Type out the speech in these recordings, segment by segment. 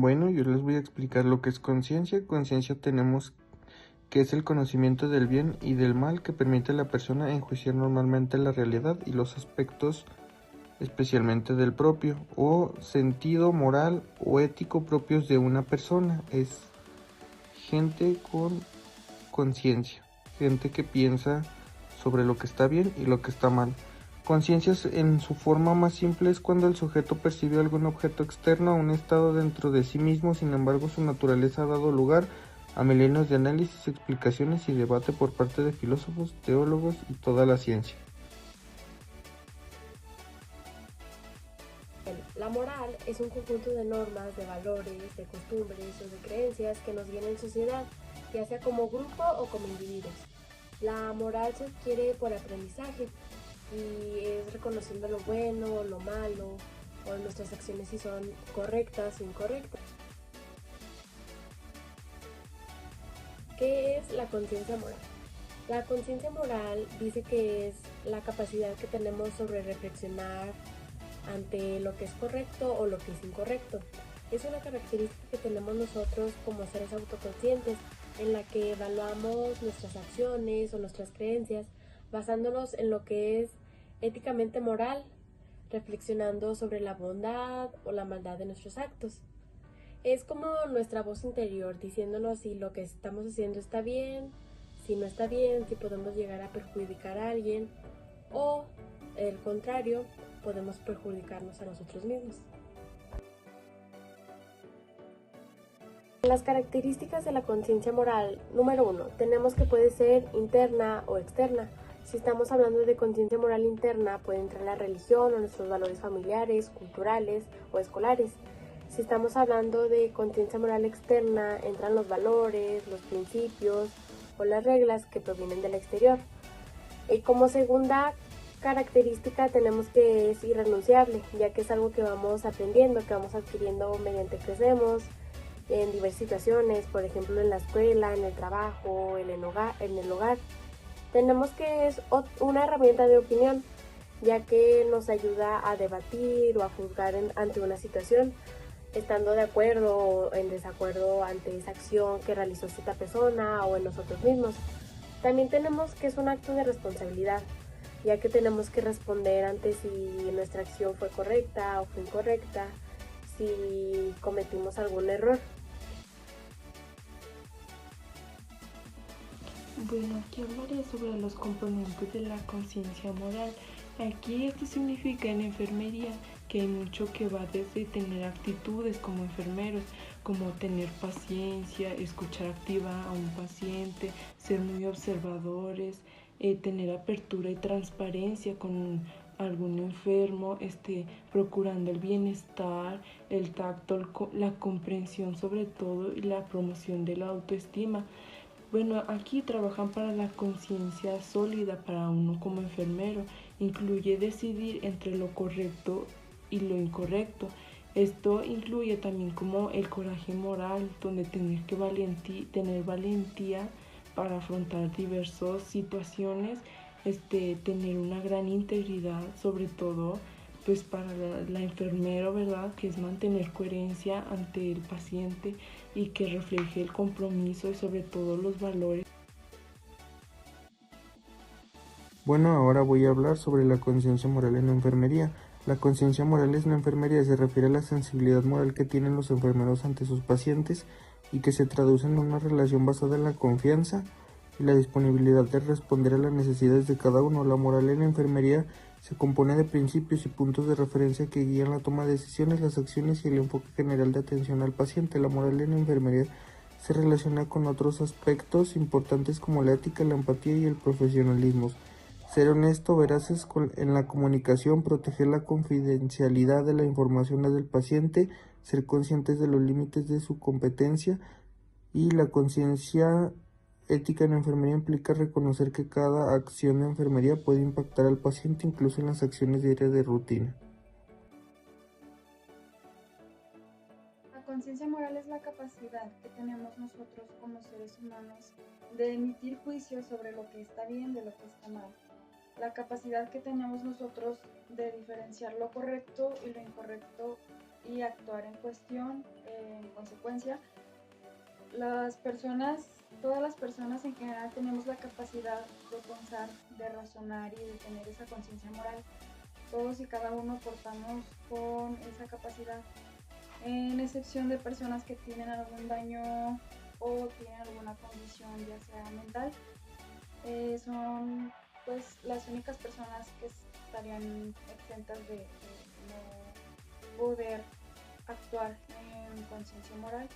Bueno, yo les voy a explicar lo que es conciencia. Conciencia tenemos que es el conocimiento del bien y del mal que permite a la persona enjuiciar normalmente la realidad y los aspectos especialmente del propio o sentido moral o ético propios de una persona. Es gente con conciencia, gente que piensa sobre lo que está bien y lo que está mal. Conciencia en su forma más simple es cuando el sujeto percibe algún objeto externo a un estado dentro de sí mismo, sin embargo su naturaleza ha dado lugar a milenios de análisis, explicaciones y debate por parte de filósofos, teólogos y toda la ciencia. La moral es un conjunto de normas, de valores, de costumbres o de creencias que nos guían en sociedad, ya sea como grupo o como individuos. La moral se adquiere por aprendizaje y es reconociendo lo bueno, lo malo, o nuestras acciones si son correctas o incorrectas. ¿Qué es la conciencia moral? La conciencia moral dice que es la capacidad que tenemos sobre reflexionar ante lo que es correcto o lo que es incorrecto. Es una característica que tenemos nosotros como seres autoconscientes, en la que evaluamos nuestras acciones o nuestras creencias basándonos en lo que es éticamente moral, reflexionando sobre la bondad o la maldad de nuestros actos. Es como nuestra voz interior diciéndonos si lo que estamos haciendo está bien, si no está bien, si podemos llegar a perjudicar a alguien o, el contrario, podemos perjudicarnos a nosotros mismos. Las características de la conciencia moral, número 1, tenemos que puede ser interna o externa. Si estamos hablando de conciencia moral interna, puede entrar la religión o nuestros valores familiares, culturales o escolares. Si estamos hablando de conciencia moral externa, entran los valores, los principios o las reglas que provienen del exterior. Como segunda característica tenemos que es irrenunciable, ya que es algo que vamos aprendiendo, que vamos adquiriendo mediante crecemos en diversas situaciones, por ejemplo en la escuela, en el trabajo, en el hogar. Tenemos que es una herramienta de opinión, ya que nos ayuda a debatir o a juzgar ante una situación, estando de acuerdo o en desacuerdo ante esa acción que realizó esta persona o en nosotros mismos. También tenemos que es un acto de responsabilidad, ya que tenemos que responder ante si nuestra acción fue correcta o fue incorrecta, si cometimos algún error. Bueno, aquí hablaré sobre los componentes de la conciencia moral. Aquí esto significa en enfermería que hay mucho que va desde tener actitudes como enfermeros, como tener paciencia, escuchar activa a un paciente, ser muy observadores, tener apertura y transparencia con algún enfermo, procurando el bienestar, el tacto, la comprensión sobre todo y la promoción de la autoestima. Bueno, aquí trabajan para la conciencia sólida para uno como enfermero. Incluye decidir entre lo correcto y lo incorrecto. Esto incluye también como el coraje moral, donde tener valentía para afrontar diversas situaciones, tener una gran integridad, sobre todo pues para la enfermera, ¿verdad? Que es mantener coherencia ante el paciente y que refleje el compromiso y sobre todo los valores. Bueno, ahora voy a hablar sobre la conciencia moral en la enfermería. La conciencia moral en la enfermería se refiere a la sensibilidad moral que tienen los enfermeros ante sus pacientes y que se traduce en una relación basada en la confianza y la disponibilidad de responder a las necesidades de cada uno. La moral en la enfermería se compone de principios y puntos de referencia que guían la toma de decisiones, las acciones y el enfoque general de atención al paciente. La moral en la enfermería se relaciona con otros aspectos importantes como la ética, la empatía y el profesionalismo. Ser honesto, veraces en la comunicación, proteger la confidencialidad de la información del paciente, ser conscientes de los límites de su competencia y la conciencia ética en enfermería implica reconocer que cada acción de enfermería puede impactar al paciente incluso en las acciones diarias de rutina. La conciencia moral es la capacidad que tenemos nosotros como seres humanos de emitir juicios sobre lo que está bien de lo que está mal. La capacidad que tenemos nosotros de diferenciar lo correcto y lo incorrecto y actuar en cuestión. En consecuencia, todas las personas en general tenemos la capacidad de pensar, de razonar y de tener esa conciencia moral. Todos y cada uno portamos con esa capacidad, en excepción de personas que tienen algún daño o tienen alguna condición, ya sea mental. Son pues las únicas personas que estarían exentas de no poder actuar en conciencia moral.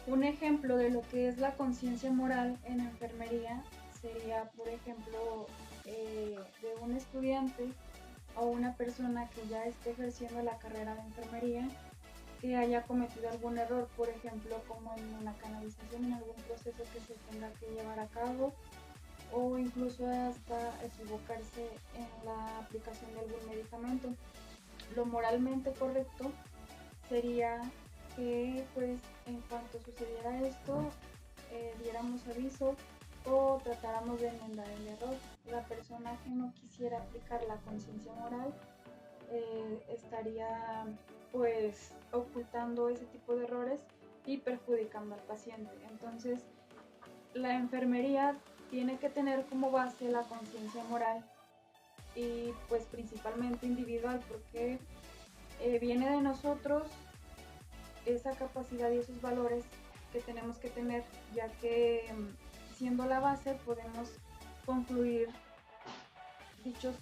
Un ejemplo de lo que es la conciencia moral en enfermería sería, por ejemplo, de un estudiante o una persona que ya esté ejerciendo la carrera de enfermería, que haya cometido algún error, por ejemplo, como en una canalización, en algún proceso que se tenga que llevar a cabo, o incluso hasta equivocarse en la aplicación de algún medicamento. Lo moralmente correcto sería que, pues, en cuanto sucediera esto, diéramos aviso o tratáramos de enmendar el error. La persona que no quisiera aplicar la conciencia moral estaría pues ocultando ese tipo de errores y perjudicando al paciente. Entonces, la enfermería tiene que tener como base la conciencia moral y pues principalmente individual, porque viene de nosotros esa capacidad y esos valores que tenemos que tener, ya que siendo la base podemos concluir dichos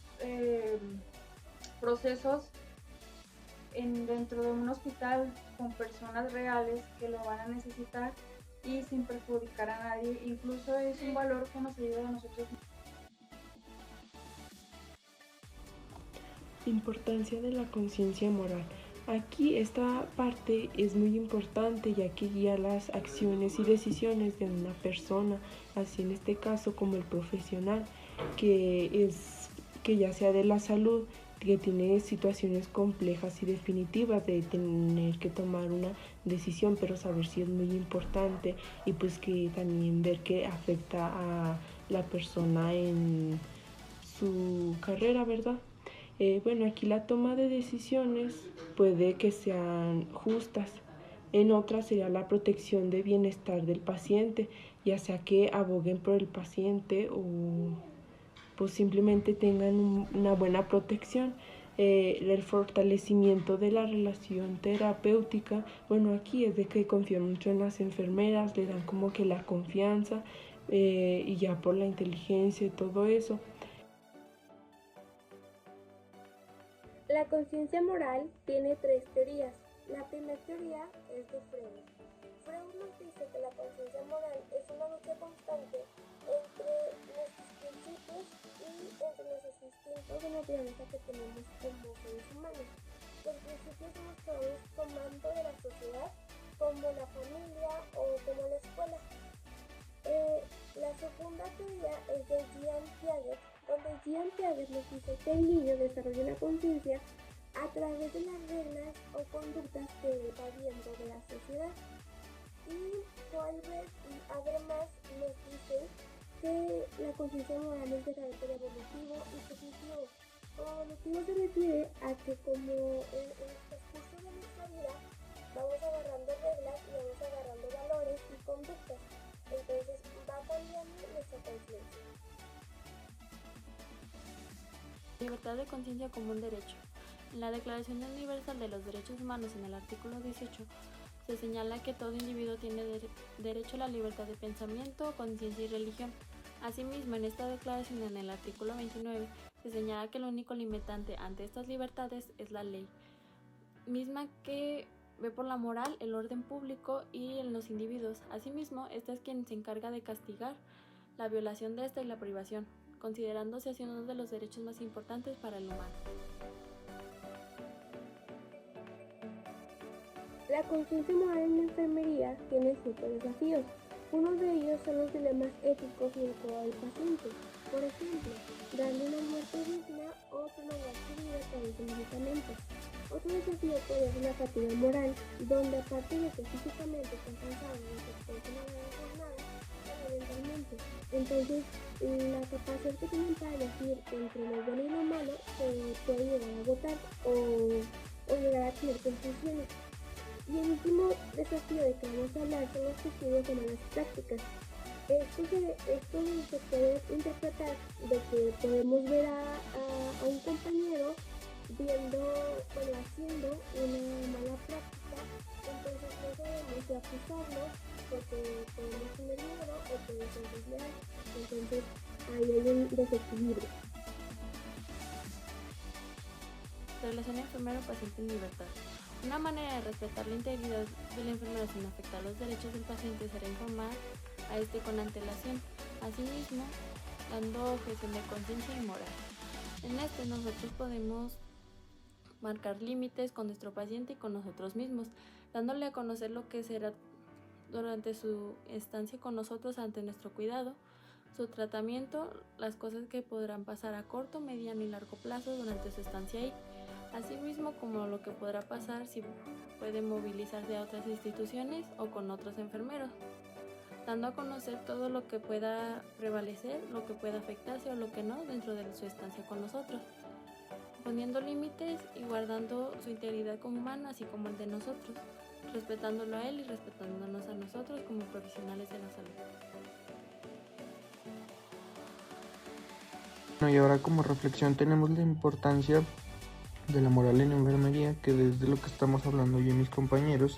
procesos dentro de un hospital con personas reales que lo van a necesitar y sin perjudicar a nadie. Incluso es un valor que nos ayuda a nosotros. Importancia de la conciencia moral. Aquí esta parte es muy importante, ya que guía las acciones y decisiones de una persona, así en este caso como el profesional, que ya sea de la salud, que tiene situaciones complejas y definitivas de tener que tomar una decisión, pero saber si es muy importante, y pues que también ver que afecta a la persona en su carrera, ¿verdad? Bueno, aquí la toma de decisiones puede que sean justas. En otras sería la protección de bienestar del paciente, ya sea que aboguen por el paciente o pues simplemente tengan una buena protección. El fortalecimiento de la relación terapéutica, bueno, aquí es de que confían mucho en las enfermeras, le dan como que la confianza, y ya por la inteligencia y todo eso. La conciencia moral tiene tres teorías. La primera teoría es de Freud. Freud nos dice que la conciencia moral es una lucha constante entre nuestros principios y entre nuestros instintos de naturaleza que tenemos como seres humanos. Los principios mostrados tomando de la sociedad, como la familia o como la escuela. La segunda teoría es de Jean Piaget, donde Jean Piaget nos dice que el niño desarrolla una conciencia a través de las reglas o conductas que va viendo de la sociedad. Y Colbert y Habermas nos dicen que la conciencia moral es de carácter evolutivo y cognitivo. Evolutivo se refiere a que como en el transcurso de nuestra vida vamos agarrando reglas y vamos agarrando valores y conductas. Entonces va cambiando nuestra conciencia. Libertad de conciencia como un derecho. En la Declaración Universal de los Derechos Humanos, en el artículo 18, se señala que todo individuo tiene derecho a la libertad de pensamiento, conciencia y religión. Asimismo, en esta declaración, en el artículo 29, se señala que el único limitante ante estas libertades es la ley, misma que ve por la moral, el orden público y en los individuos. Asimismo, esta es quien se encarga de castigar la violación de esta y la privación, considerándose así uno de los derechos más importantes para el humano. La conciencia moral en la enfermería tiene 5 desafíos. Uno de ellos son los dilemas éticos y el cuidado del paciente. Por ejemplo, darle una muerte digna o prolongar su vida a través de medicamentos. Otro desafío puede ser la fatiga moral, donde aparte de que físicamente están cansados de después de una larga jornada, también mentalmente. Entonces, la capacidad que tienen para elegir entre lo bueno y lo malo se puede llegar a agotar, o o llegar a tener confusiones. Y el último desafío de que vamos a hablar son los testigos de malas prácticas. Esto se puede interpretar de que podemos ver a un compañero haciendo una mala práctica, entonces no sabemos si acusarlo porque podemos tener miedo o puede ser desleal. Entonces ahí hay un desequilibrio. Relación enfermero-paciente en libertad. Una manera de respetar la integridad del enfermero sin afectar los derechos del paciente será informar a este con antelación, asimismo dando objeción de conciencia y moral. En este nosotros podemos marcar límites con nuestro paciente y con nosotros mismos, dándole a conocer lo que será durante su estancia con nosotros ante nuestro cuidado, su tratamiento, las cosas que podrán pasar a corto, mediano y largo plazo durante su estancia ahí, asimismo como lo que podrá pasar si puede movilizarse a otras instituciones o con otros enfermeros, dando a conocer todo lo que pueda prevalecer, lo que pueda afectarse o lo que no dentro de su estancia con nosotros, poniendo límites y guardando su integridad como humano así como el de nosotros, respetándolo a él y respetándonos a nosotros como profesionales de la salud. Bueno, y ahora como reflexión tenemos la importancia de la moral en la enfermería, que desde lo que estamos hablando yo y mis compañeros,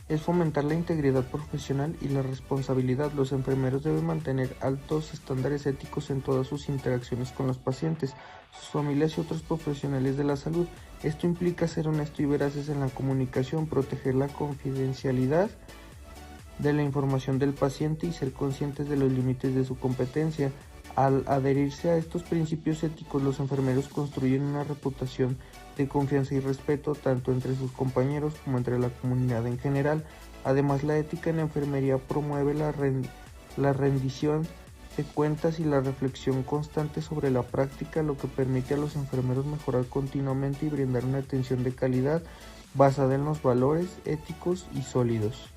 es fomentar la integridad profesional y la responsabilidad. Los enfermeros deben mantener altos estándares éticos en todas sus interacciones con los pacientes, sus familias y otros profesionales de la salud. Esto implica ser honesto y veraces en la comunicación, proteger la confidencialidad de la información del paciente y ser conscientes de los límites de su competencia. Al adherirse a estos principios éticos, los enfermeros construyen una reputación de confianza y respeto tanto entre sus compañeros como entre la comunidad en general. Además, la ética en la enfermería promueve la rendición de cuentas y la reflexión constante sobre la práctica, lo que permite a los enfermeros mejorar continuamente y brindar una atención de calidad basada en los valores éticos y sólidos.